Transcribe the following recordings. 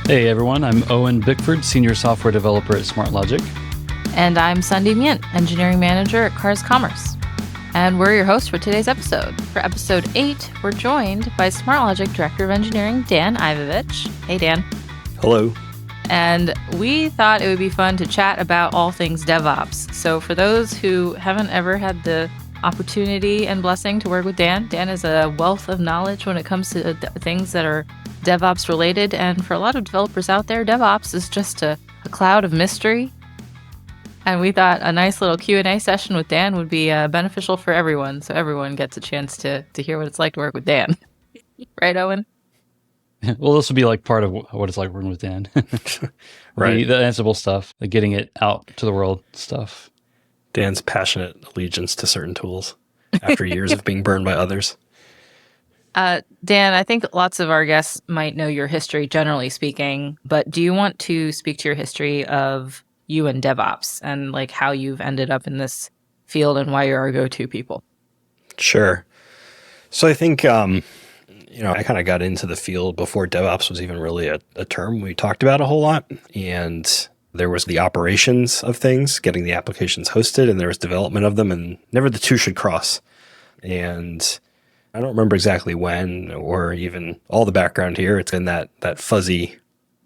Hey everyone, I'm Owen Bickford, Senior Software Developer at SmartLogic. And I'm Sundi Myint, Engineering Manager at Cars Commerce. And we're your hosts for today's episode. For episode 8, we're joined by SmartLogic Director of Engineering, Dan Ivovich. Hey, Dan. Hello. And we thought it would be fun to chat about all things DevOps. So for those who haven't ever had the opportunity and blessing to work with Dan, Dan is a wealth of knowledge when it comes to things that are DevOps related. And for a lot of developers out there, DevOps is just a cloud of mystery. And we thought a nice little Q&A session with Dan would be beneficial for everyone. So everyone gets a chance to hear what it's like to work with Dan. Right, Owen? Well, this will be like part of what it's like working with Dan. Right. The Ansible stuff, the getting it out to the world stuff. Dan's passionate allegiance to certain tools after years of being burned by others. Dan, I think lots of our guests might know your history, generally speaking, but do you want to speak to your history of you and DevOps and like how you've ended up in this field and why you're our go-to people? Sure. So I think, I kind of got into the field before DevOps was even really a term we talked about a whole lot. And there was the operations of things, getting the applications hosted, and there was development of them, and never the two should cross. And I don't remember exactly when or even all the background here. It's in that fuzzy,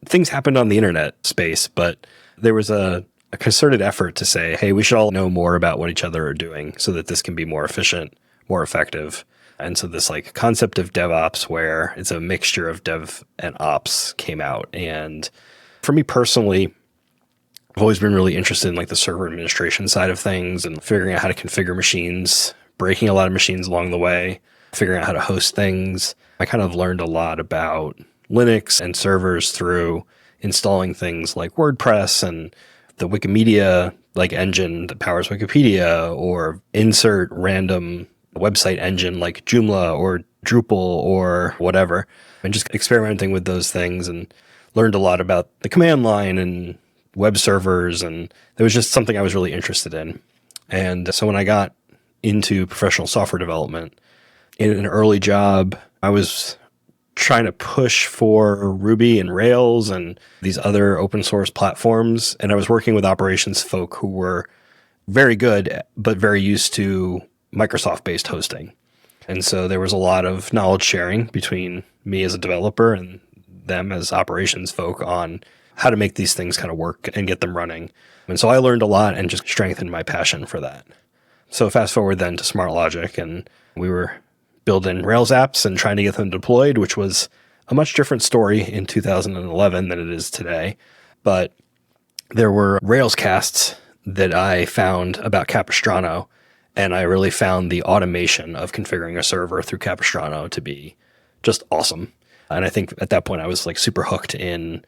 things happened on the internet space, but there was a concerted effort to say, hey, we should all know more about what each other are doing so that this can be more efficient, more effective. And so this like concept of DevOps, where it's a mixture of dev and ops, came out. And for me personally, I've always been really interested in like the server administration side of things and figuring out how to configure machines, breaking a lot of machines along the way, figuring out how to host things. I kind of learned a lot about Linux and servers through installing things like WordPress and the Wikimedia like engine that powers Wikipedia, or insert random website engine like Joomla or Drupal or whatever, and just experimenting with those things, and learned a lot about the command line and web servers. And it was just something I was really interested in. And so when I got into professional software development, in an early job, I was trying to push for Ruby and Rails and these other open source platforms. And I was working with operations folk who were very good, but very used to Microsoft-based hosting. And so there was a lot of knowledge sharing between me as a developer and them as operations folk on how to make these things kind of work and get them running. And so I learned a lot and just strengthened my passion for that. So fast forward then to SmartLogic, and we were building Rails apps and trying to get them deployed, which was a much different story in 2011 than it is today. But there were Rails casts that I found about Capistrano, and I really found the automation of configuring a server through Capistrano to be just awesome. And I think at that point I was like super hooked in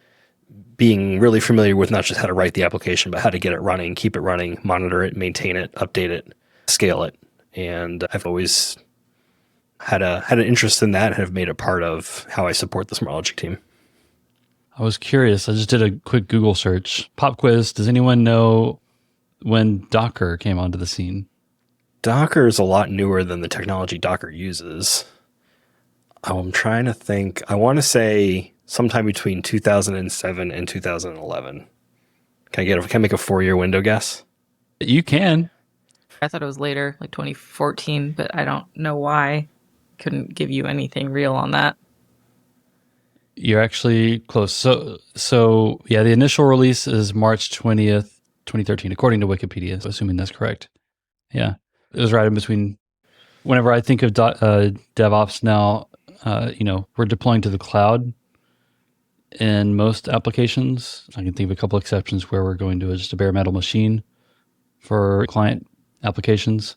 being really familiar with not just how to write the application, but how to get it running, keep it running, monitor it, maintain it, update it, scale it. And I've always had an interest in that and have made it part of how I support the SmartLogic team. I was curious. I just did a quick Google search. Pop quiz. Does anyone know when Docker came onto the scene? Docker is a lot newer than the technology Docker uses. I'm trying to think. I want to say sometime between 2007 and 2011. Can I make a 4-year window guess? You can. I thought it was later, like 2014, but I don't know why. Couldn't give you anything real on that. You're actually close. So yeah, the initial release is March 20th, 2013, according to Wikipedia, so assuming that's correct. Yeah, it was right in between. Whenever I think of DevOps now, we're deploying to the cloud in most applications. I can think of a couple exceptions where we're going to just a bare metal machine for client applications.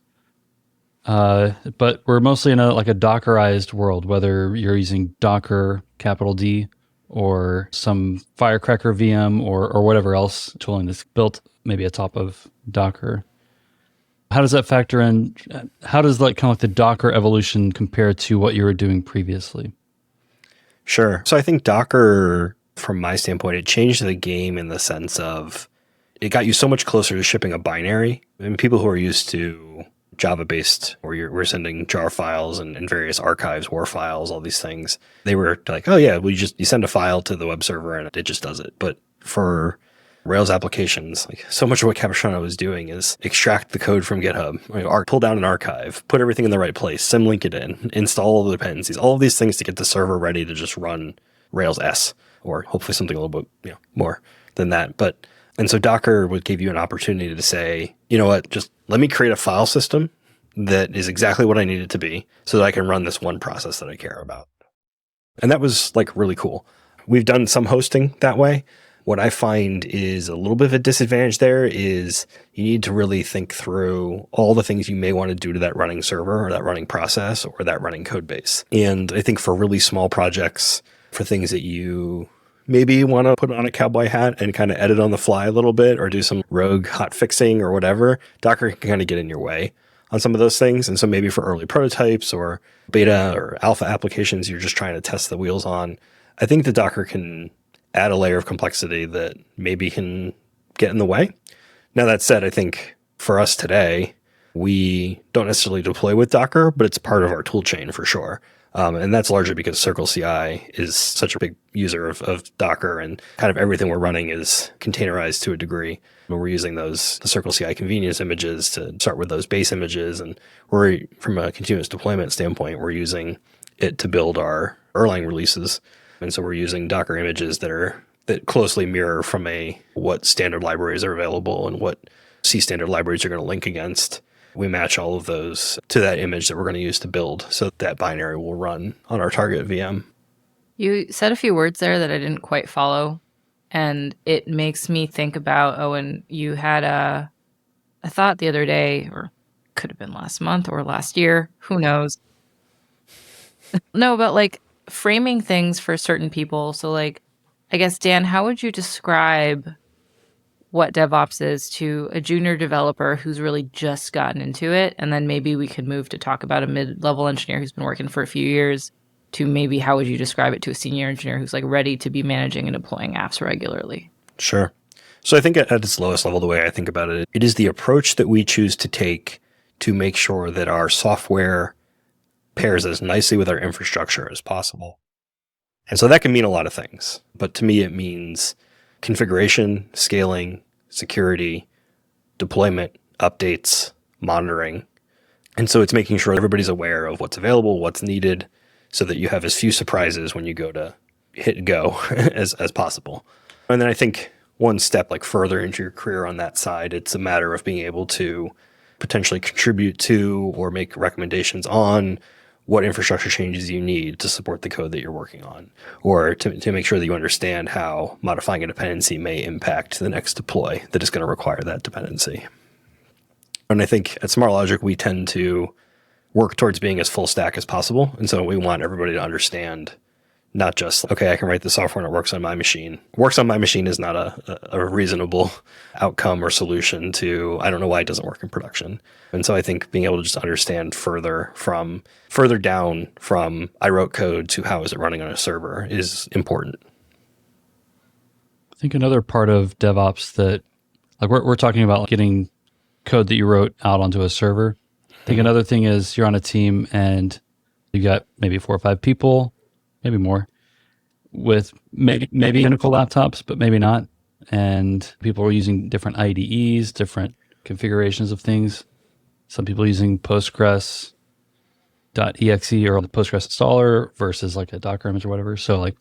But we're mostly in a Dockerized world, whether you're using Docker, capital D, or some Firecracker VM or whatever else tooling that's built maybe atop of Docker. How does that factor in? How does the Docker evolution compare to what you were doing previously? Sure. So I think Docker, from my standpoint, it changed the game in the sense of it got you so much closer to shipping a binary. And people who are used to Java-based, where we're sending jar files and various archives, war files, all these things. They were like, oh yeah, you send a file to the web server and it just does it. But for Rails applications, like so much of what Capistrano was doing is extract the code from GitHub, pull down an archive, put everything in the right place, symlink it in, install all the dependencies, all of these things to get the server ready to just run Rails S, or hopefully something a little bit more than that. And so Docker would give you an opportunity to say, you know what, just let me create a file system that is exactly what I need it to be so that I can run this one process that I care about. And that was like really cool. We've done some hosting that way. What I find is a little bit of a disadvantage there is you need to really think through all the things you may want to do to that running server or that running process or that running code base. And I think for really small projects, for things that you maybe want to put on a cowboy hat and kind of edit on the fly a little bit or do some rogue hot fixing or whatever, Docker can kind of get in your way on some of those things. And so maybe for early prototypes or beta or alpha applications you're just trying to test the wheels on, I think the Docker can add a layer of complexity that maybe can get in the way. Now, that said, I think for us today, we don't necessarily deploy with Docker, but it's part of our tool chain for sure. And that's largely because Circle CI is such a big user of Docker, and kind of everything we're running is containerized to a degree. But we're using the Circle CI convenience images to start with those base images. And we're, from a continuous deployment standpoint, we're using it to build our Erlang releases. And so we're using Docker images that closely mirror from what standard libraries are available and what C standard libraries are going to link against. We match all of those to that image that we're going to use to build, so that binary will run on our target VM. You said a few words there that I didn't quite follow, and it makes me think about, Owen, you had a thought the other day, or could have been last month or last year, who knows? No, but like framing things for certain people. So like, I guess, Dan, how would you describe what DevOps is to a junior developer who's really just gotten into it? And then maybe we could move to talk about a mid-level engineer who's been working for a few years, to maybe how would you describe it to a senior engineer who's like ready to be managing and deploying apps regularly? Sure. So I think at its lowest level, the way I think about it, it is the approach that we choose to take to make sure that our software pairs as nicely with our infrastructure as possible. And so that can mean a lot of things. But to me, it means configuration, scaling, security, deployment, updates, monitoring. And so it's making sure everybody's aware of what's available, what's needed, so that you have as few surprises when you go to hit go as possible. And then I think one step like further into your career on that side, it's a matter of being able to potentially contribute to or make recommendations on what infrastructure changes you need to support the code that you're working on, or to make sure that you understand how modifying a dependency may impact the next deploy that is going to require that dependency. And I think at SmartLogic, we tend to work towards being as full stack as possible. And so we want everybody to understand not just, okay, I can write the software and it works on my machine. Works on my machine is not a reasonable outcome or solution to, I don't know why it doesn't work in production. And so I think being able to just understand further down from I wrote code to how is it running on a server is important. I think another part of DevOps that, like we're talking about getting code that you wrote out onto a server. I think another thing is you're on a team and you got maybe 4 or 5 people, maybe more, with maybe identical laptops, but maybe not. And people are using different IDEs, different configurations of things. Some people using Postgres.exe or the Postgres installer versus like a Docker image or whatever. So like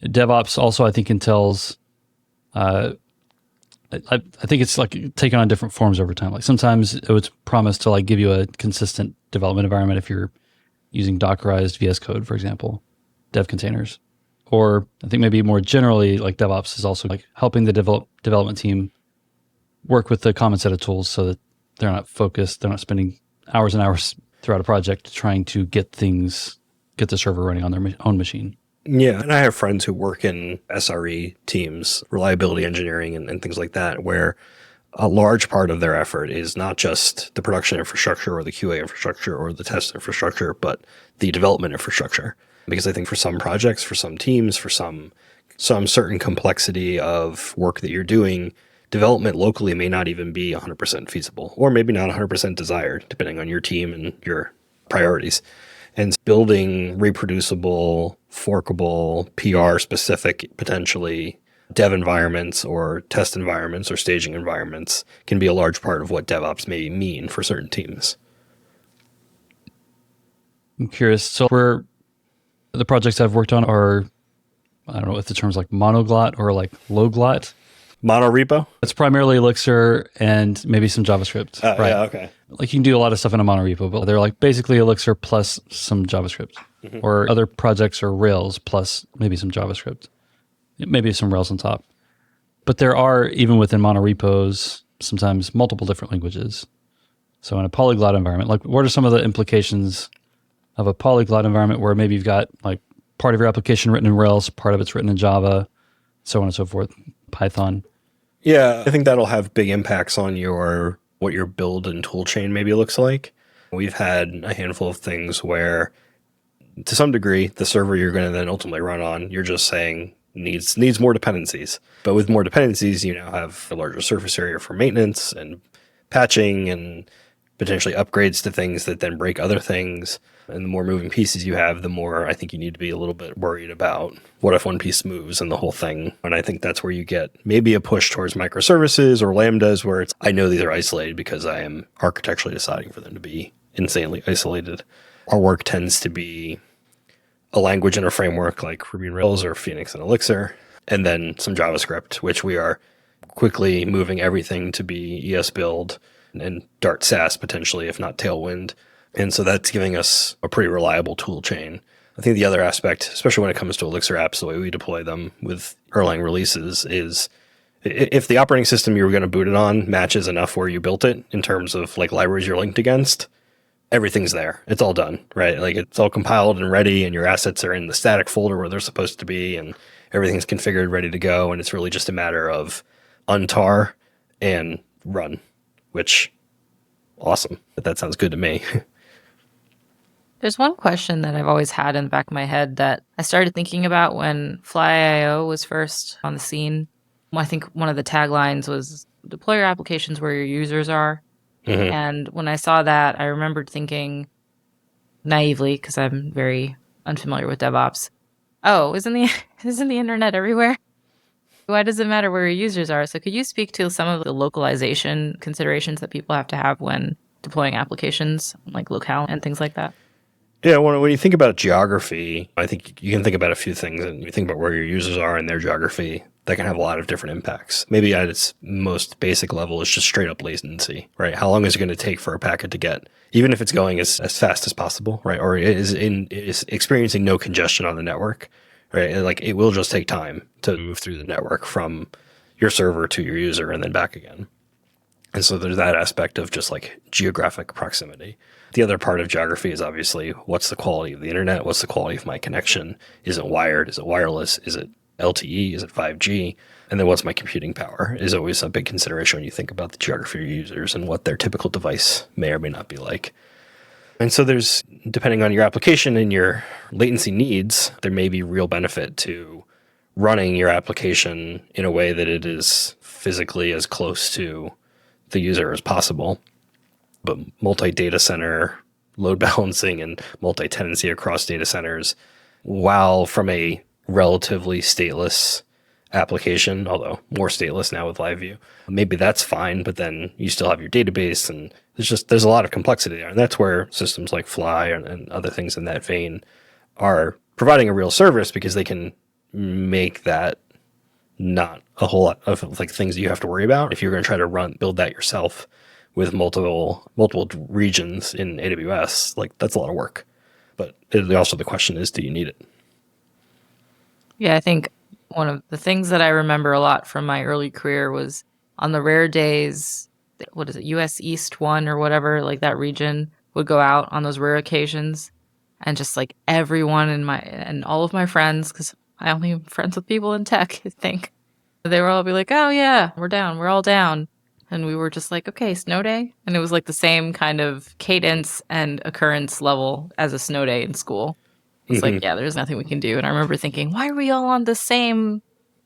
DevOps also, I think, entails, I think it's like taking on different forms over time. Like sometimes it was promised to like give you a consistent development environment if you're using Dockerized VS Code, for example, dev containers. Or I think maybe more generally, like DevOps is also like helping the development team work with the common set of tools so that they're not focused, they're not spending hours and hours throughout a project trying to get the server running on their own machine. Yeah, and I have friends who work in SRE teams, reliability engineering and things like that, where a large part of their effort is not just the production infrastructure or the QA infrastructure or the test infrastructure, but the development infrastructure. Because I think for some projects, for some teams, for some certain complexity of work that you're doing, development locally may not even be 100% feasible, or maybe not 100% desired, depending on your team and your priorities. And building reproducible, forkable, PR-specific, potentially dev environments or test environments or staging environments can be a large part of what DevOps may mean for certain teams. I'm curious. So where the projects I've worked on are, I don't know if the term's like monoglot or like lowglot. Monorepo? It's primarily Elixir and maybe some JavaScript. Right. Yeah, okay. Like you can do a lot of stuff in a monorepo, but they're like basically Elixir plus some JavaScript. Or other projects are Rails plus maybe some JavaScript. Maybe some Rails on top. But there are, even within monorepos, sometimes multiple different languages. So in a polyglot environment, like what are some of the implications of a polyglot environment where maybe you've got like part of your application written in Rails, part of it's written in Java, so on and so forth, Python? Yeah, I think that'll have big impacts on what your build and tool chain maybe looks like. We've had a handful of things where, to some degree, the server you're going to then ultimately run on, you're just saying needs more dependencies. But with more dependencies, you now have a larger surface area for maintenance and patching and potentially upgrades to things that then break other things. And the more moving pieces you have, the more I think you need to be a little bit worried about what if one piece moves and the whole thing. And I think that's where you get maybe a push towards microservices or lambdas where it's, I know these are isolated because I am architecturally deciding for them to be insanely isolated. Our work tends to be a language and a framework like Ruby and Rails or Phoenix and Elixir, and then some JavaScript, which we are quickly moving everything to be ES Build and Dart SAS potentially, if not Tailwind. And so that's giving us a pretty reliable tool chain. I think the other aspect, especially when it comes to Elixir apps, the way we deploy them with Erlang releases is if the operating system you were going to boot it on matches enough where you built it in terms of like libraries you're linked against, everything's there. It's all done, right? Like it's all compiled and ready and your assets are in the static folder where they're supposed to be and everything's configured, ready to go. And it's really just a matter of untar and run, which awesome. That sounds good to me. There's one question that I've always had in the back of my head that I started thinking about when Fly.io was first on the scene. I think one of the taglines was deploy your applications where your users are. Mm-hmm. And when I saw that, I remembered thinking naively, because I'm very unfamiliar with DevOps, oh, isn't the internet everywhere? Why does it matter where your users are? So could you speak to some of the localization considerations that people have to have when deploying applications like locale and things like that? Yeah, when you think about geography, I think you can think about a few things. And you think about where your users are and their geography, that can have a lot of different impacts. Maybe at its most basic level, it's just straight up latency, right? How long is it going to take for a packet to get, even if it's going as fast as possible, right? Or is experiencing no congestion on the network, right? And like it will just take time to move through the network from your server to your user and then back again. And so there's that aspect of just like geographic proximity. The other part of geography is obviously what's the quality of the internet? What's the quality of my connection? Is it wired? Is it wireless? Is it LTE? Is it 5G? And then what's my computing power is always a big consideration when you think about the geography of your users and what their typical device may or may not be like. And so there's, depending on your application and your latency needs, there may be real benefit to running your application in a way that it is physically as close to the user as possible. But multi-data center load balancing and multi-tenancy across data centers, while from a relatively stateless application, although more stateless now with LiveView, maybe that's fine, but then you still have your database and there's a lot of complexity there. And that's where systems like Fly and other things in that vein are providing a real service because they can make that not a whole lot of like things you have to worry about. If you're going to try to build that yourself with multiple regions in AWS, like that's a lot of work. But also the question is, do you need it? Yeah, I think one of the things that I remember a lot from my early career was on the rare days, what is it, US East 1 or whatever, like that region would go out on those rare occasions. And just like everyone and all of my friends, because I only am friends with people in tech, I think, they would all be like, oh yeah, we're down, we're all down. And we were just like, okay, snow day. And it was like the same kind of cadence and occurrence level as a snow day in school. It's like, yeah, there's nothing we can do. And I remember thinking, why are we all on the same,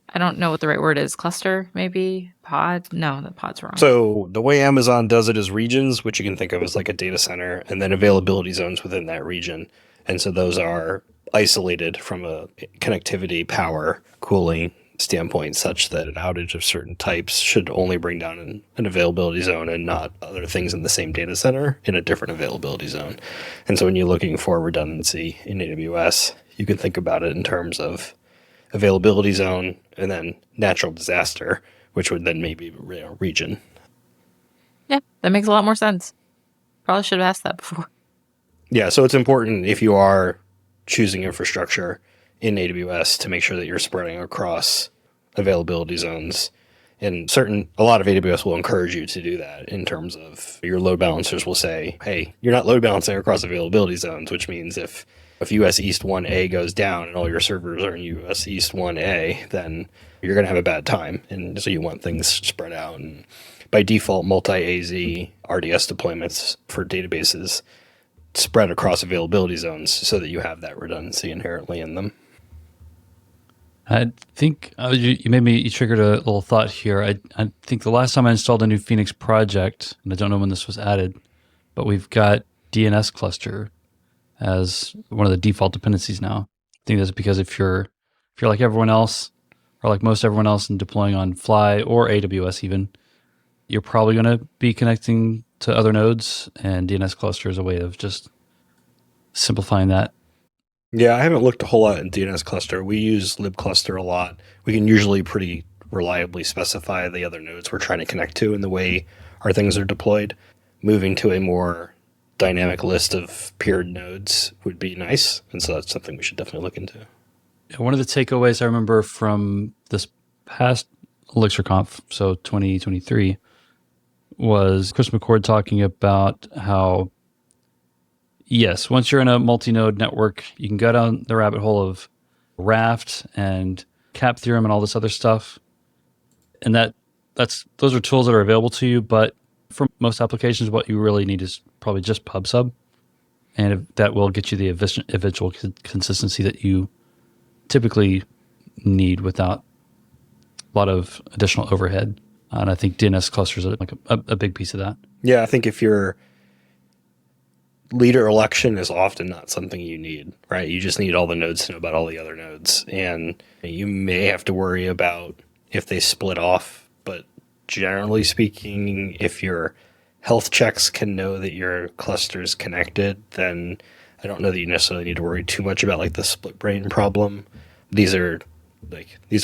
I don't know what the right word is, cluster, maybe? pod? No, the pod's wrong. So the way Amazon does it is regions, which you can think of as like a data center, and then availability zones within that region. And so those are isolated from a connectivity, power, cooling standpoint, such that an outage of certain types should only bring down an availability zone and not other things in the same data center in a different availability zone. And so when you're looking for redundancy in AWS, you can think about it in terms of availability zone and then natural disaster, which would then maybe region. Yeah, that makes a lot more sense. Probably should have asked that before. Yeah, so it's important if you are choosing infrastructure in AWS to make sure that you're spreading across availability zones. And a lot of AWS will encourage you to do that in terms of your load balancers will say, hey, you're not load balancing across availability zones, which means if US East 1A goes down and all your servers are in US East 1A, then you're going to have a bad time. And so you want things spread out. And by default, multi-AZ RDS deployments for databases spread across availability zones so that you have that redundancy inherently in them. I think you triggered a little thought here. I think the last time I installed a new Phoenix project, and I don't know when this was added, but we've got DNS cluster as one of the default dependencies now. I think that's because if you're like everyone else, or like most everyone else, and deploying on Fly or AWS even, you're probably going to be connecting to other nodes, and DNS cluster is a way of just simplifying that. Yeah, I haven't looked a whole lot in DNS cluster. We use libcluster a lot. We can usually pretty reliably specify the other nodes we're trying to connect to and the way our things are deployed. Moving to a more dynamic list of peered nodes would be nice. And so that's something we should definitely look into. One of the takeaways I remember from this past ElixirConf, so 2023, was Chris McCord talking about how, yes, once you're in a multi-node network, you can go down the rabbit hole of Raft and Cap Theorem and all this other stuff. And those are tools that are available to you, but for most applications, what you really need is probably just PubSub. And that will get you the eventual consistency that you typically need without a lot of additional overhead. And I think DNS clusters are like a big piece of that. Yeah, I think if your leader election is often not something you need, right? You just need all the nodes to know about all the other nodes. And you may have to worry about if they split off. But generally speaking, if your health checks can know that your cluster is connected, then I don't know that you necessarily need to worry too much about like the split brain problem. These are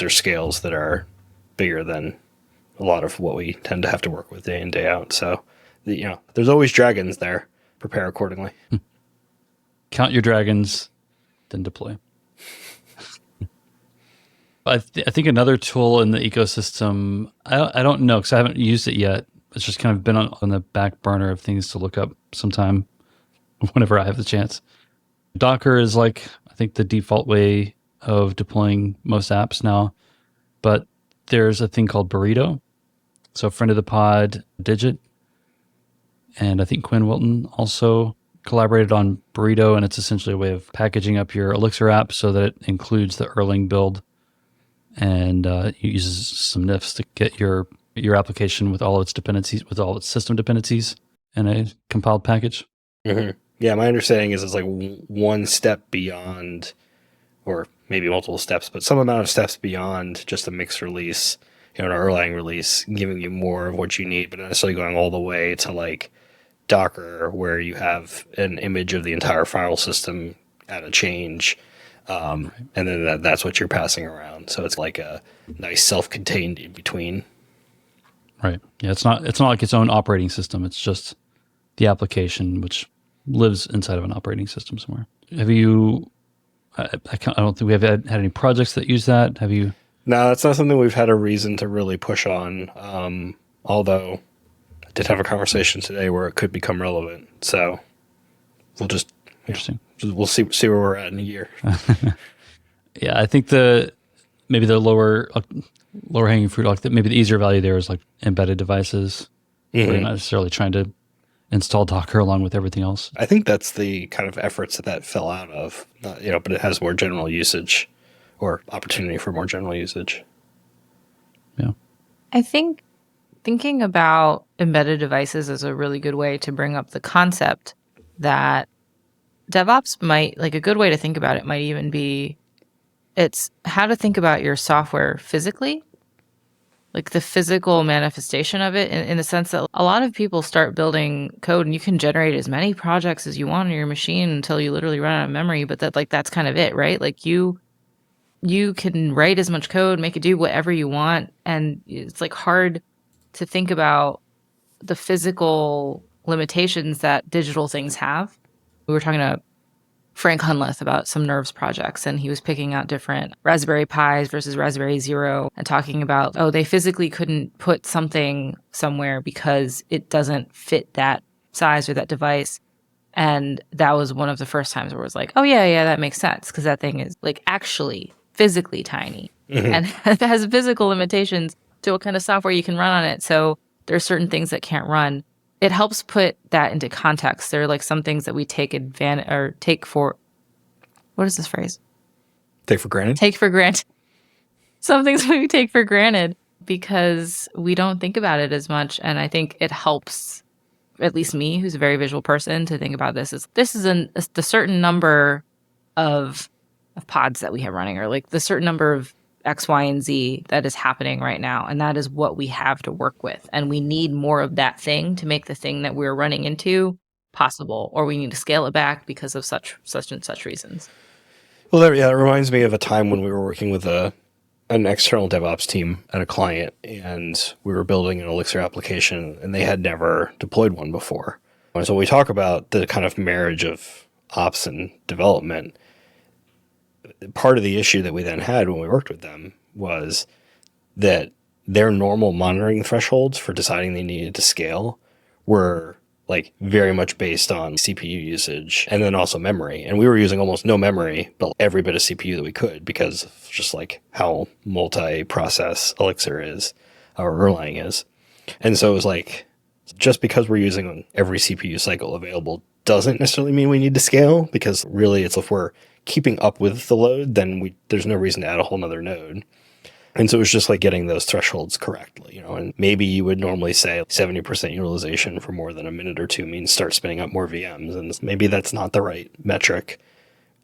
scales that are bigger than a lot of what we tend to have to work with day in, day out. So, there's always dragons there. Prepare accordingly. Count your dragons, then deploy. I think another tool in the ecosystem, I don't know because I haven't used it yet. It's just kind of been on the back burner of things to look up sometime whenever I have the chance. Docker is I think the default way of deploying most apps now, but there's a thing called Burrito. So friend of the pod, Digit, and I think Quinn Wilton also collaborated on Burrito, and it's essentially a way of packaging up your Elixir app so that it includes the Erlang build and it uses some nifs to get your application with all its dependencies, with all its system dependencies in a compiled package. Mm-hmm. Yeah, my understanding is it's like one step beyond, or maybe multiple steps, but some amount of steps beyond just a mixed release, an Erlang release, giving you more of what you need, but not necessarily going all the way to like Docker, where you have an image of the entire file system at a change, and then that's what you're passing around. So it's like a nice self-contained in between. Right. Yeah. It's not like its own operating system. It's just the application which lives inside of an operating system somewhere. Have you? I don't think we have had any projects that use that. Have you? No, that's not something we've had a reason to really push on. Although I did have a conversation today where it could become relevant. So we'll just Interesting. We'll see where we're at in a year. Yeah, I think maybe the lower hanging fruit, maybe the easier value there is like embedded devices. Mm-hmm. Where you're not necessarily trying to install Docker along with everything else. I think that's the kind of efforts that fell out of, but it has more general usage or opportunity for more general usage. Yeah. I think thinking about embedded devices is a really good way to bring up the concept that DevOps might, like a good way to think about it might even be, it's how to think about your software physically, like the physical manifestation of it, in the sense that a lot of people start building code and you can generate as many projects as you want on your machine until you literally run out of memory. But that's kind of it, right? Like you can write as much code, make it do whatever you want. And it's like hard to think about the physical limitations that digital things have. We were talking to Frank Hunleth about some nerves projects, and he was picking out different Raspberry Pis versus Raspberry Zero and talking about, they physically couldn't put something somewhere because it doesn't fit that size or that device. And that was one of the first times where it was like, oh yeah, that makes sense, because that thing is like actually physically tiny and it has physical limitations to what kind of software you can run on it. So there's certain things that can't run. It helps put that into context. There are like some things that we take advantage or take for, what is this phrase? Take for granted? Take for granted. Some things we take for granted because we don't think about it as much. And I think it helps, at least me, who's a very visual person, to think about this. This is the certain number of pods that we have running, or like the certain number of X, Y, and Z that is happening right now. And that is what we have to work with. And we need more of that thing to make the thing that we're running into possible, or we need to scale it back because of such and such reasons. Well, it reminds me of a time when we were working with an external DevOps team at a client, and we were building an Elixir application, and they had never deployed one before. And so we talk about the kind of marriage of ops and development. Part of the issue that we then had when we worked with them was that their normal monitoring thresholds for deciding they needed to scale were like very much based on CPU usage and then also memory. And we were using almost no memory, but every bit of CPU that we could, because of just like how multi-process Elixir is, or Erlang is. And so it was like, just because we're using every CPU cycle available doesn't necessarily mean we need to scale, because really it's if we're keeping up with the load, then there's no reason to add a whole nother node. And so it was just like getting those thresholds correctly, and maybe you would normally say 70% utilization for more than a minute or two means start spinning up more VMs. And maybe that's not the right metric,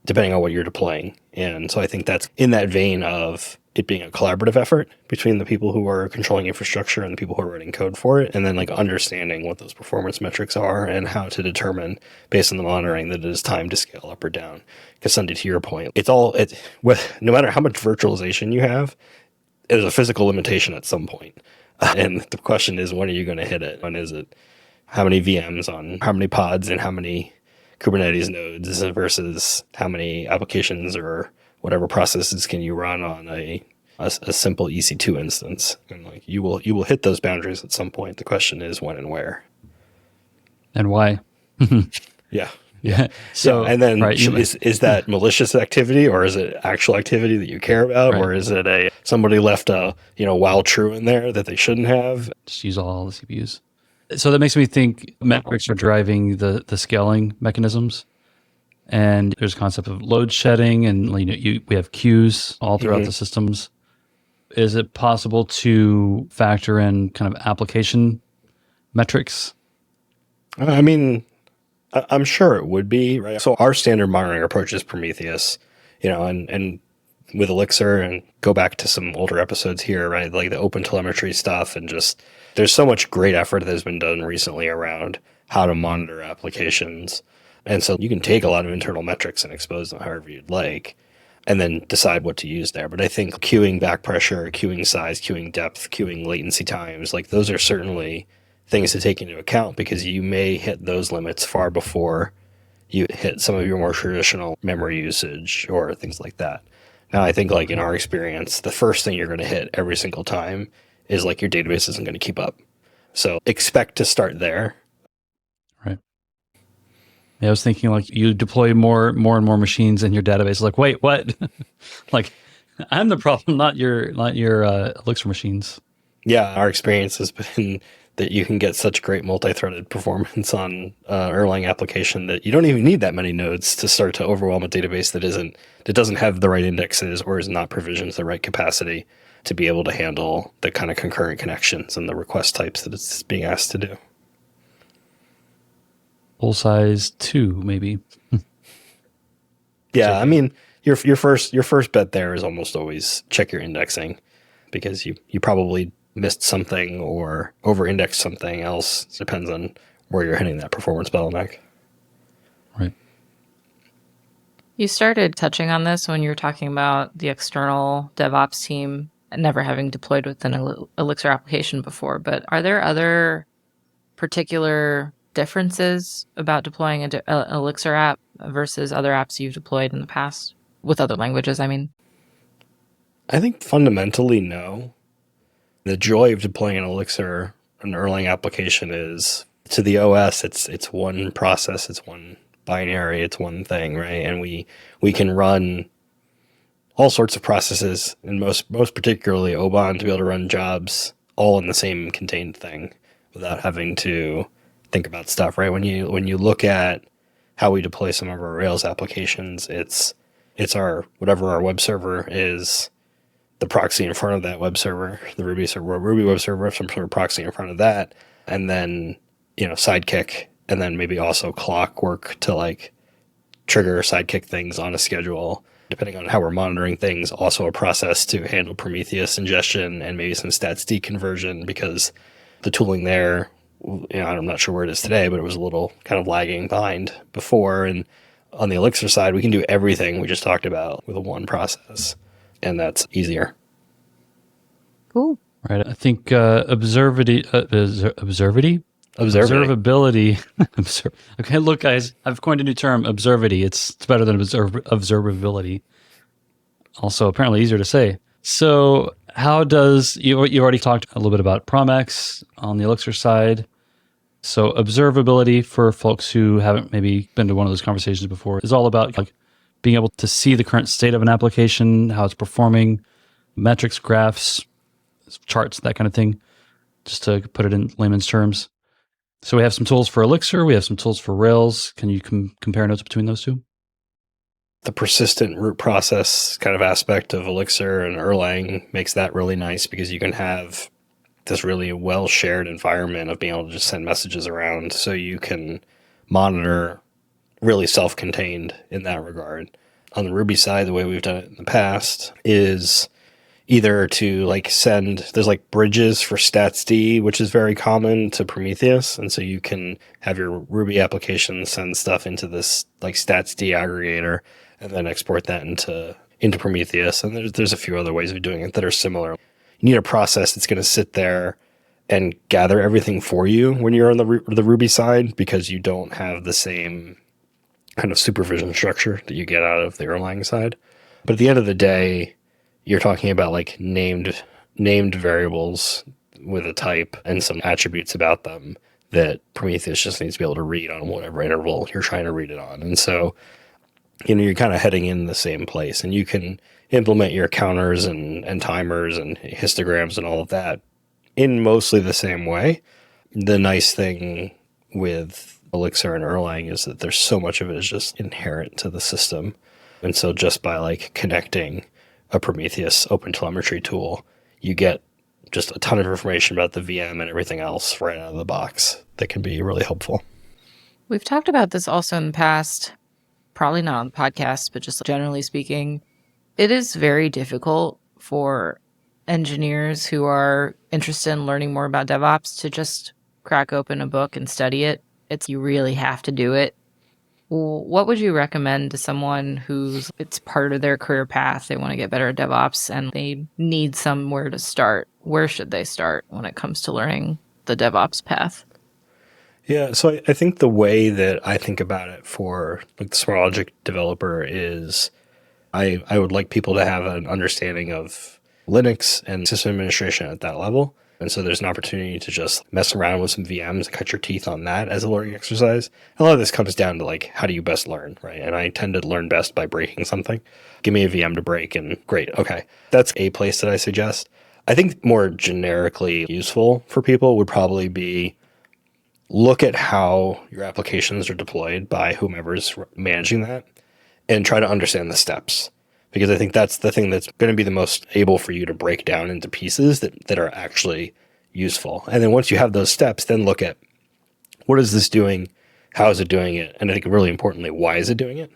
depending on what you're deploying. And so I think that's in that vein of it being a collaborative effort between the people who are controlling infrastructure and the people who are writing code for it. And then like understanding what those performance metrics are and how to determine based on the monitoring that it is time to scale up or down. Because Sundi, to your point, no matter how much virtualization you have, there's a physical limitation at some point. And the question is, when are you going to hit it? When is it? How many VMs on how many pods and how many Kubernetes nodes versus how many applications or whatever processes can you run on a simple EC2 instance? And like you will hit those boundaries at some point. The question is when and where. And why? Yeah. Yeah. So, and then right, is that malicious activity, or is it actual activity that you care about, or is it somebody left a while true in there that they shouldn't have? Just use all the CPUs. So that makes me think metrics are driving the scaling mechanisms. And there's a concept of load shedding, and we have queues all throughout the systems. Is it possible to factor in kind of application metrics? I mean, I'm sure it would be, right? So our standard monitoring approach is Prometheus, and with Elixir, and go back to some older episodes here, right? Like the open telemetry stuff, and just there's so much great effort that has been done recently around how to monitor applications. And so you can take a lot of internal metrics and expose them however you'd like, and then decide what to use there. But I think queuing back pressure, queuing size, queuing depth, queuing latency times, like those are certainly things to take into account, because you may hit those limits far before you hit some of your more traditional memory usage or things like that. Now, I think like in our experience, the first thing you're going to hit every single time is like your database isn't going to keep up. So expect to start there. Right. Yeah, I was thinking like you deploy more and more machines in your database. Like, wait, what? Like, I'm the problem, not your Elixir machines. Yeah, our experience has been that you can get such great multi-threaded performance on Erlang application that you don't even need that many nodes to start to overwhelm a database that doesn't have the right indexes or is not provisioned to the right capacity. to be able to handle the kind of concurrent connections and the request types that it's being asked to do. Full size 2, maybe. Yeah, I mean, your first bet there is almost always check your indexing, because you probably missed something or over-indexed something else. It depends on where you're hitting that performance bottleneck. Right. You started touching on this when you were talking about the external DevOps team never having deployed with an Elixir application before, but are there other particular differences about deploying an Elixir app versus other apps you've deployed in the past? With other languages, I mean. I think fundamentally, no. The joy of deploying an Elixir, an Erlang application, is to the OS, it's one process, it's one binary, it's one thing, right? And we can run all sorts of processes, and most particularly Oban, to be able to run jobs all in the same contained thing without having to think about stuff, right? When you look at how we deploy some of our Rails applications, it's our whatever our web server is, the proxy in front of that web server, the Ruby web server, some sort of proxy in front of that, and then Sidekick, and then maybe also clockwork to like trigger Sidekick things on a schedule, depending on how we're monitoring things. Also a process to handle Prometheus ingestion and maybe some stats deconversion, because the tooling there, I'm not sure where it is today, but it was a little kind of lagging behind before. And on the Elixir side, we can do everything we just talked about with a one process, and that's easier. Cool. Right. I think observability. Okay, look, guys, I've coined a new term, observability. It's better than observability. Also, apparently easier to say. So, how does you already talked a little bit about PromX on the Elixir side? So, observability, for folks who haven't maybe been to one of those conversations before, is all about like being able to see the current state of an application, how it's performing, metrics, graphs, charts, that kind of thing, just to put it in layman's terms. So we have some tools for Elixir, we have some tools for Rails. Can you compare notes between those two? The persistent root process kind of aspect of Elixir and Erlang makes that really nice, because you can have this really well-shared environment of being able to just send messages around, so you can monitor really self-contained in that regard. On the Ruby side, the way we've done it in the past is either to like there's like bridges for statsd, which is very common to Prometheus. And so you can have your Ruby application send stuff into this like statsd aggregator and then export that into Prometheus. And there's a few other ways of doing it that are similar. You need a process that's going to sit there and gather everything for you when you're on the Ruby side, because you don't have the same kind of supervision structure that you get out of the Erlang side. But at the end of the day, you're talking about like named variables with a type and some attributes about them that Prometheus just needs to be able to read on whatever interval you're trying to read it on. And so, you're kind of heading in the same place, and you can implement your counters and timers and histograms and all of that in mostly the same way. The nice thing with Elixir and Erlang is that there's so much of it is just inherent to the system. And so just by like connecting a Prometheus OpenTelemetry tool, you get just a ton of information about the VM and everything else right out of the box that can be really helpful. We've talked about this also in the past, probably not on the podcast, but just generally speaking. It is very difficult for engineers who are interested in learning more about DevOps to just crack open a book and study it. You really have to do it. What would you recommend to someone it's part of their career path? They want to get better at DevOps and they need somewhere to start. Where should they start when it comes to learning the DevOps path? Yeah, so I think the way that I think about it for like the SmartLogic developer is I would like people to have an understanding of Linux and system administration at that level. And so there's an opportunity to just mess around with some VMs and cut your teeth on that as a learning exercise. A lot of this comes down to like, how do you best learn, right? And I tend to learn best by breaking something. Give me a VM to break and great. Okay. That's a place that I suggest. I think more generically useful for people would probably be look at how your applications are deployed by whomever's managing that and try to understand the steps. because I think that's the thing that's going to be the most able for you to break down into pieces that are actually useful. And then once you have those steps, then look at what is this doing? How is it doing it? And I think really importantly, why is it doing it?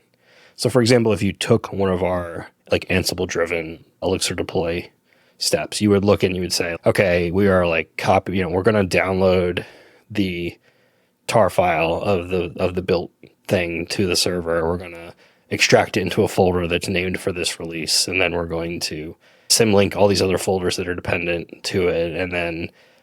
So for example, if you took one of our like Ansible driven Elixir deploy steps, you would look and you would say, okay, we are like we're going to download the tar file of the built thing to the server. We're going to extract it into a folder that's named for this release. And then we're going to symlink all these other folders that are dependent to it. And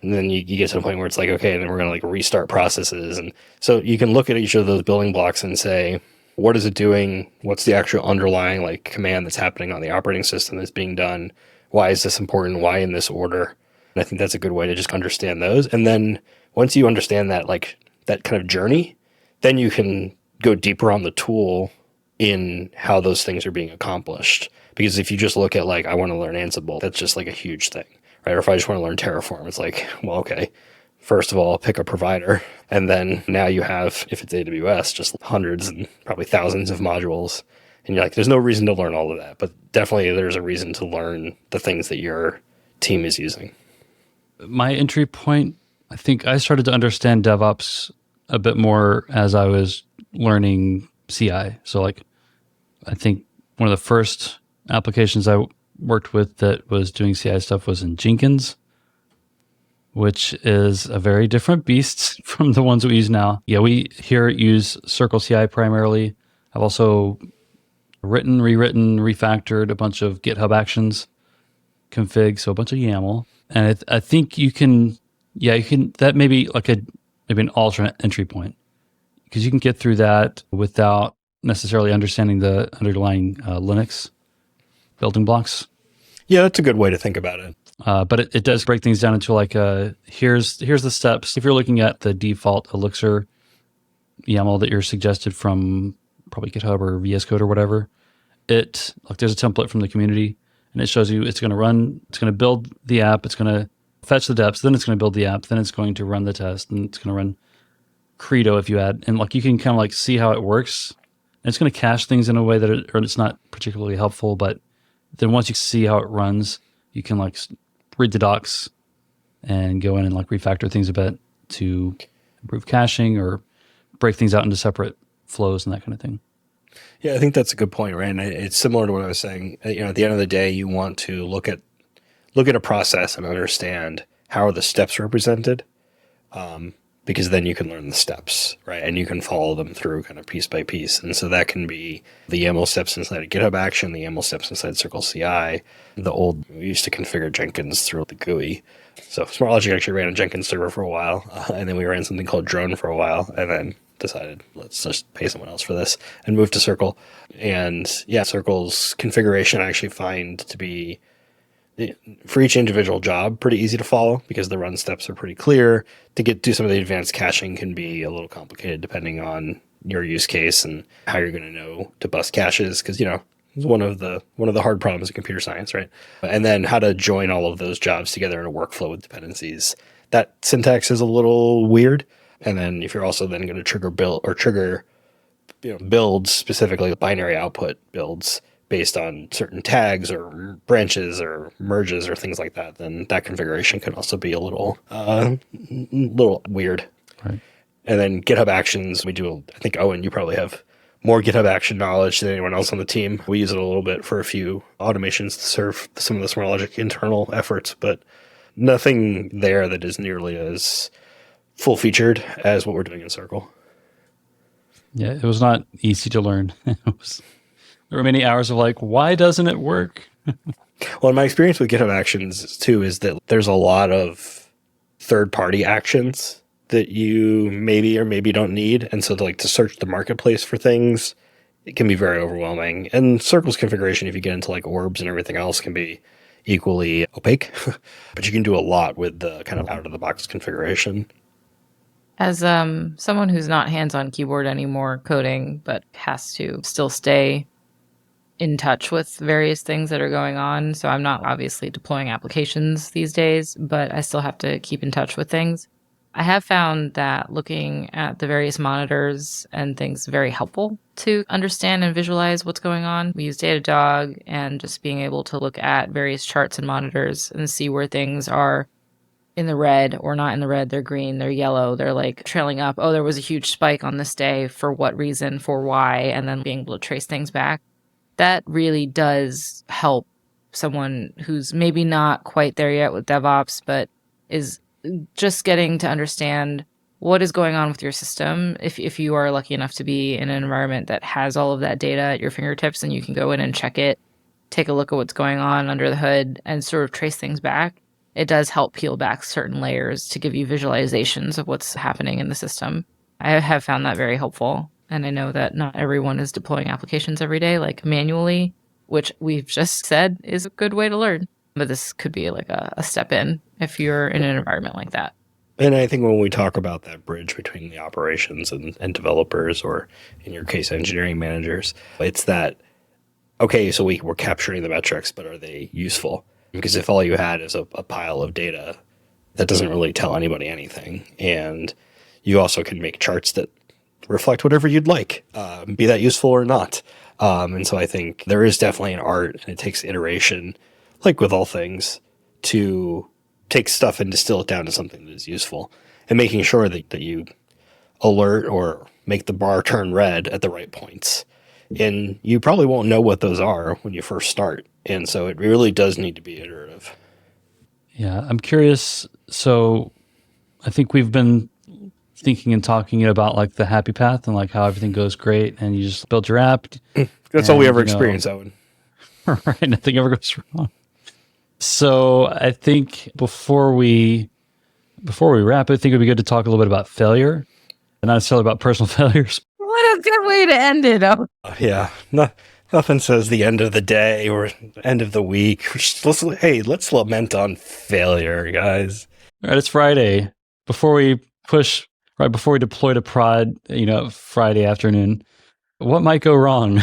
then you get to the point where it's like, okay, and then we're going to like restart processes. And so you can look at each of those building blocks and say, what is it doing? What's the actual underlying like command that's happening on the operating system that's being done? Why is this important? Why in this order? And I think that's a good way to just understand those. And then once you understand that, like that kind of journey, then you can go deeper on the tool in how those things are being accomplished. Because if you just look at like, I want to learn Ansible, that's just like a huge thing, right? Or if I just want to learn Terraform, it's like, well, okay, first of all, pick a provider. And then now you have, if it's AWS, just hundreds and probably thousands of modules. And you're like, there's no reason to learn all of that, but definitely there's a reason to learn the things that your team is using. My entry point, I think I started to understand DevOps a bit more as I was learning CI. So like, I think one of the first applications I worked with that was doing CI stuff was in Jenkins, which is a very different beast from the ones we use now. Yeah, we here use Circle CI primarily. I've also written, rewritten, refactored a bunch of GitHub Actions config, so a bunch of YAML. And I think you can, that may be like maybe an alternate entry point, because you can get through that without necessarily understanding the underlying Linux building blocks. Yeah, that's a good way to think about it. But it does break things down into like, here's the steps. If you're looking at the default Elixir YAML that you're suggested from probably GitHub or VS Code or whatever, there's a template from the community, and it shows you it's going to build the app, it's going to fetch the deps, then it's going to build the app, then it's going to run the test, and it's going to run Credo if you add, and like you can kind of like see how it works. And it's going to cache things in a way that it's not particularly helpful, but then once you see how it runs, you can like read the docs and go in and like refactor things a bit to improve caching or break things out into separate flows and that kind of thing. Yeah, I think that's a good point, right? And it's similar to what I was saying. At the end of the day, you want to look at a process and understand how are the steps represented, because then you can learn the steps, right? And you can follow them through kind of piece by piece. And so that can be the YAML steps inside a GitHub Action, the YAML steps inside Circle CI. We used to configure Jenkins through the GUI. So SmartLogic actually ran a Jenkins server for a while, and then we ran something called Drone for a while, and then decided let's just pay someone else for this and move to Circle. And yeah, Circle's configuration I actually find to be, for each individual job, pretty easy to follow because the run steps are pretty clear. To do some of the advanced caching can be a little complicated depending on your use case and how you're going to know to bust caches, because it's one of the hard problems in computer science, right? And then how to join all of those jobs together in a workflow with dependencies. That syntax is a little weird. And then if you're also then going to trigger builds, specifically binary output builds based on certain tags or branches or merges or things like that, then that configuration can also be a little weird. Right. And then GitHub Actions, I think, Owen, you probably have more GitHub Action knowledge than anyone else on the team. We use it a little bit for a few automations to serve some of the SmartLogic internal efforts, but nothing there that is nearly as full-featured as what we're doing in Circle. Yeah, it was not easy to learn. There were many hours of like, why doesn't it work? Well, my experience with GitHub Actions, too, is that there's a lot of third-party actions that you maybe or maybe don't need. And so to search the marketplace for things, it can be very overwhelming. And Circle's configuration, if you get into like orbs and everything else, can be equally opaque. But you can do a lot with the kind of out-of-the-box configuration. As someone who's not hands-on keyboard anymore coding, but has to still stay in touch with various things that are going on. So I'm not obviously deploying applications these days, but I still have to keep in touch with things. I have found that looking at the various monitors and things very helpful to understand and visualize what's going on. We use Datadog, and just being able to look at various charts and monitors and see where things are in the red or not in the red. They're green, they're yellow, they're like trailing up. Oh, there was a huge spike on this day. For what reason? For why? And then being able to trace things back. That really does help someone who's maybe not quite there yet with DevOps, but is just getting to understand what is going on with your system. If you are lucky enough to be in an environment that has all of that data at your fingertips and you can go in and check it, take a look at what's going on under the hood and sort of trace things back, it does help peel back certain layers to give you visualizations of what's happening in the system. I have found that very helpful. And I know that not everyone is deploying applications every day, like manually, which we've just said is a good way to learn. But this could be like a step in if you're in an environment like that. And I think when we talk about that bridge between the operations and developers, or in your case, engineering managers, it's that, okay, so we're capturing the metrics, but are they useful? Because if all you had is a pile of data, that doesn't really tell anybody anything. And you also can make charts that reflect whatever you'd like, be that useful or not. And so I think there is definitely an art, and it takes iteration, like with all things, to take stuff and distill it down to something that is useful, and making sure that you alert or make the bar turn red at the right points. And you probably won't know what those are when you first start. And so it really does need to be iterative. Yeah, I'm curious. So I think we've been thinking and talking about like the happy path and like how everything goes great and you just build your app. That's all we ever experience, Owen. Right, nothing ever goes wrong. So I think before we wrap, I think it'd be good to talk a little bit about failure, and not necessarily about personal failures. What a good way to end it. Yeah, nothing says the end of the day or end of the week. Let's lament on failure, guys. All right, it's Friday. Right before we deploy to prod, Friday afternoon, what might go wrong?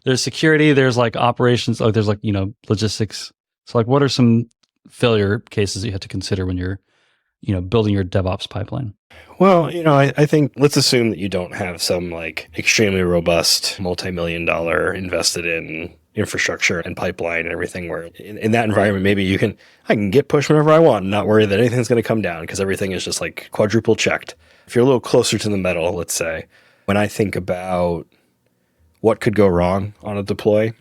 There's security, there's like operations, there's like, logistics. So like, what are some failure cases that you have to consider when you're, building your DevOps pipeline? Well, I think let's assume that you don't have some like extremely robust multi-million-dollar invested in infrastructure and pipeline and everything, where in that environment, maybe I can get push whenever I want and not worry that anything's going to come down because everything is just like quadruple checked. If you're a little closer to the metal, let's say, when I think about what could go wrong on a deploy,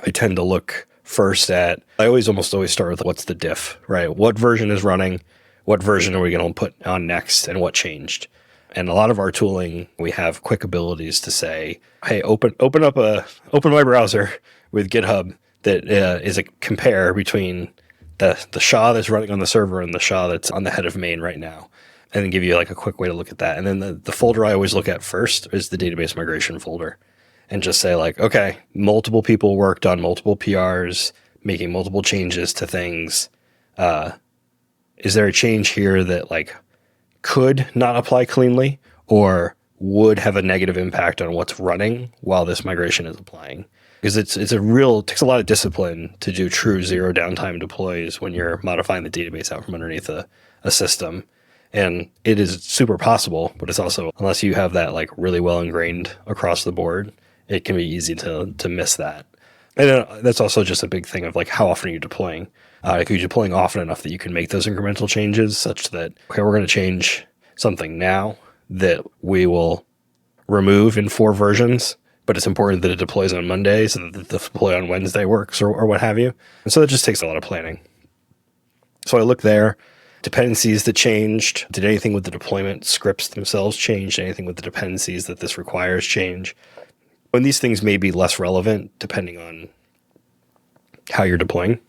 I tend to look first at, almost always start with what's the diff, right? What version is running? What version are we going to put on next, and what changed? And a lot of our tooling, we have quick abilities to say, hey, open my browser with GitHub that is a compare between the SHA that's running on the server and the SHA that's on the head of main right now, and then give you like a quick way to look at that. And then the folder I always look at first is the database migration folder, and just say like, okay, multiple people worked on multiple PRs, making multiple changes to things. Is there a change here that like could not apply cleanly or would have a negative impact on what's running while this migration is applying? Because it takes a lot of discipline to do true zero downtime deploys when you're modifying the database out from underneath a system. And it is super possible, but it's also, unless you have that like really well ingrained across the board, it can be easy to miss that. And that's also just a big thing of like, how often are you deploying? If you're deploying often enough that you can make those incremental changes such that, okay, we're going to change something now that we will remove in 4 versions, but it's important that it deploys on Monday so that the deploy on Wednesday works or what have you. And so that just takes a lot of planning. So I look there, dependencies that changed. Did anything with the deployment scripts themselves change? Anything with the dependencies that this requires change? And these things may be less relevant depending on how you're deploying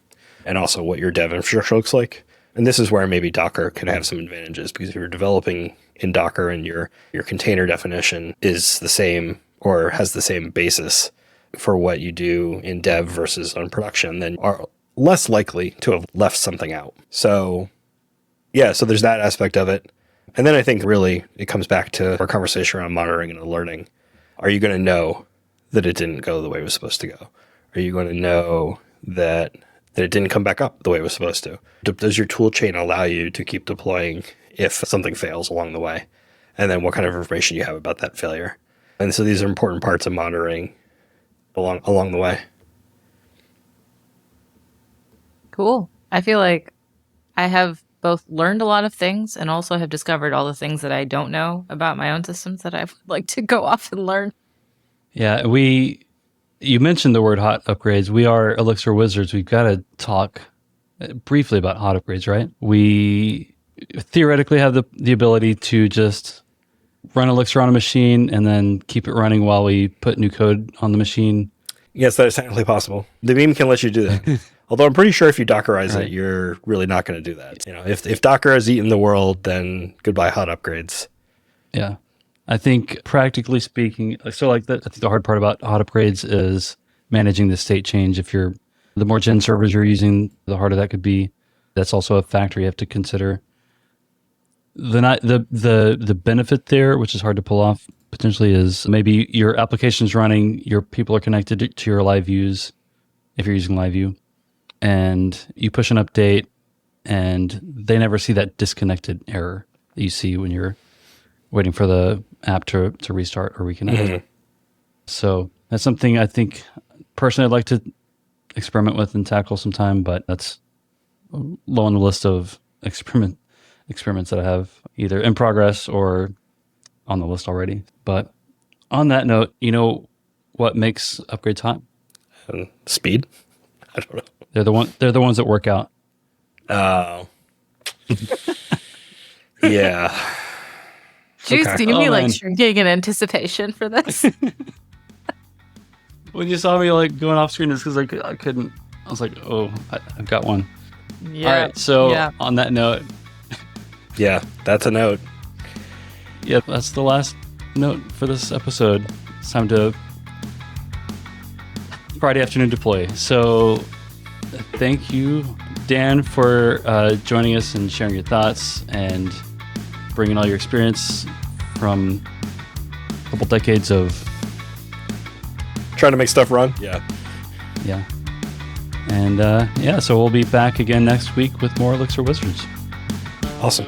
and also what your dev infrastructure looks like. And this is where maybe Docker can have some advantages, because if you're developing in Docker and your container definition is the same or has the same basis for what you do in dev versus on production, then are less likely to have left something out. So yeah, so there's that aspect of it. And then I think really it comes back to our conversation around monitoring and alerting. Are you going to know that it didn't go the way it was supposed to go? Are you going to know that that it didn't come back up the way it was supposed to? Does your tool chain allow you to keep deploying if something fails along the way? And then what kind of information you have about that failure? And so these are important parts of monitoring along the way. Cool. I feel like I have both learned a lot of things and also have discovered all the things that I don't know about my own systems that I would like to go off and learn. Yeah, you mentioned the word hot upgrades. We are Elixir Wizards. We've got to talk briefly about hot upgrades, right? We theoretically have the ability to just run Elixir on a machine and then keep it running while we put new code on the machine. Yes, that is technically possible. The Veeam can let you do that. Although I'm pretty sure if you Dockerize Right. it, you're really not going to do that. If Docker has eaten the world, then goodbye hot upgrades. Yeah. I think practically speaking, I think the hard part about hot upgrades is managing the state change. The more gen servers you're using, the harder that could be. That's also a factor you have to consider. The benefit there, which is hard to pull off potentially, is maybe your application's running, your people are connected to your live views if you're using live view, and you push an update and they never see that disconnected error that you see when you're waiting for the app to restart or reconnect. Mm-hmm. So that's something I think personally I'd like to experiment with and tackle sometime, but that's low on the list of experiments that I have either in progress or on the list already. But on that note, what makes upgrades hot? Speed? I don't know. They're the ones that work out. Oh. Yeah. Do you Okay. see me Oh, like man. shrinking in anticipation for this? When you saw me like going off screen, it's because I couldn't. I was like, oh, I've got one. Yeah. All right. So yeah. on that note, Yeah, that's a note. yeah, that's the last note for this episode. It's time to Friday afternoon deploy. So thank you, Dan, for joining us and sharing your thoughts and bringing all your experience from a couple decades of Trying to make stuff run? Yeah. yeah. And so we'll be back again next week with more Elixir Wizards. Awesome.